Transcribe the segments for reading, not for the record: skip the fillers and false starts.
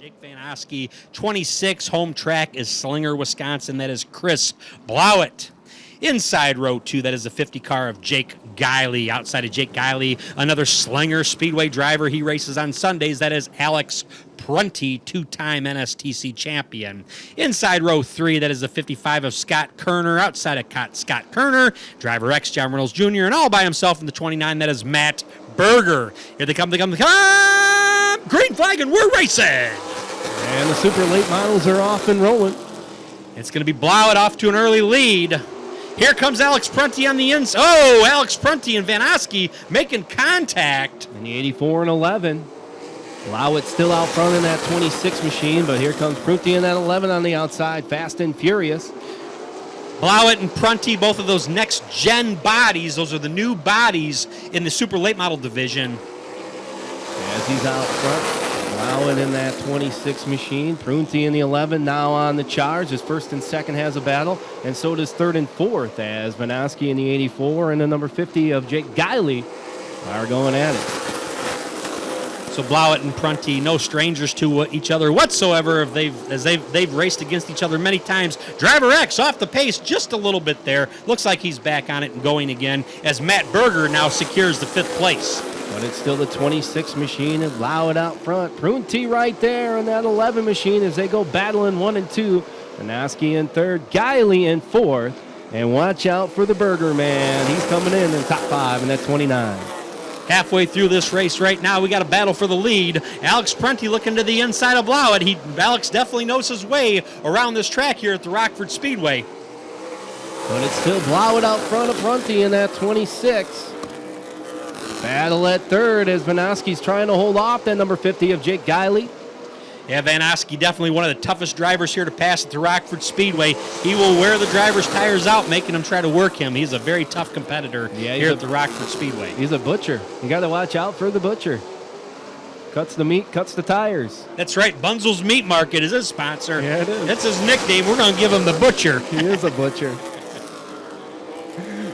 Jake Van Oskey, 26. Home track is Slinger, Wisconsin. That is Chris Blowett. Inside row 2, that is the 50 car of Jake Guiley. Outside of Jake Guiley, another Slinger Speedway driver. He races on Sundays. That is Alex Prunty, two-time NSTC champion. Inside row 3, that is the 55 of Scott Kerner. Outside of Scott Kerner, driver X, John Reynolds Jr., and all by himself in the 29, that is Matt Berger. Here they come, green flag, and we're racing. And the super late models are off and rolling. It's going to be Blowett off to an early lead. Here comes Alex Prunty on the inside. Oh, Alex Prunty and Van Oskey making contact. In the 84 and 11. Blowett still out front in that 26 machine, but here comes Prunty in that 11 on the outside, fast and furious. Blowett and Prunty, both of those next-gen bodies. Those are the new bodies in the super late model division. As he's out front, Blowett in that 26 machine. Prunty in the 11 now on the charge. His first and second has a battle, and so does third and fourth as Van Oskey in the 84 and the number 50 of Jake Guiley are going at it. So Blowett and Prunty, no strangers to each other whatsoever. As they've raced against each other many times. Driver X off the pace just a little bit there. Looks like he's back on it and going again as Matt Berger now secures the 5th place. But it's still the 26 machine and Blowett out front. Prunty right there in that 11 machine as they go battling 1 and 2. Van Oskey in third, Guiley in fourth. And watch out for the Berger man. He's coming in top 5 in that 29. Halfway through this race right now, we got a battle for the lead. Alex Prunty looking to the inside of Blowett. Alex definitely knows his way around this track here at the Rockford Speedway. But it's still Blowett out front of Prunty in that 26. Battle at third as Van Oskey's trying to hold off that number 50 of Jake Guiley. Yeah, Van Oskey definitely one of the toughest drivers here to pass at the Rockford Speedway. He will wear the driver's tires out, making them try to work him. He's a very tough competitor here at the Rockford Speedway. He's a butcher. You got to watch out for the butcher. Cuts the meat, cuts the tires. That's right. Bunzel's Meat Market is his sponsor. Yeah, it is. That's his nickname. We're going to give him the Butcher. He is a butcher.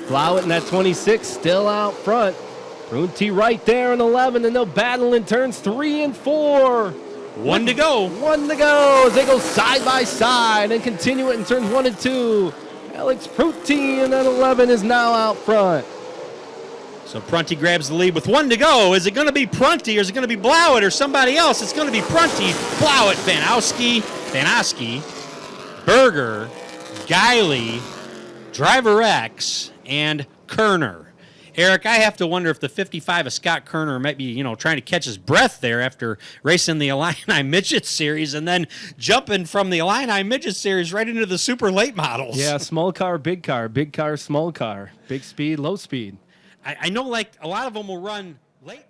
Blowett in that 26 still out front. Prunty right there in 11, and they'll battle in turns 3 and 4. 1 to go. 1 to go as they go side by side and continue it in turns 1 and 2. Alex Prunty in that 11 is now out front. So Prunty grabs the lead with 1 to go. Is it going to be Prunty or is it going to be Blowett or somebody else? It's going to be Prunty, Blowett, Van Oskey, Berger, Guiley, Driver X, and Kerner. Eric, I have to wonder if the 55 of Scott Kerner might be, trying to catch his breath there after racing the Illini Midget Series and then jumping from the Illini Midget Series right into the super late models. Yeah, small car, big car, small car, big speed, low speed. I know, like, a lot of them will run late.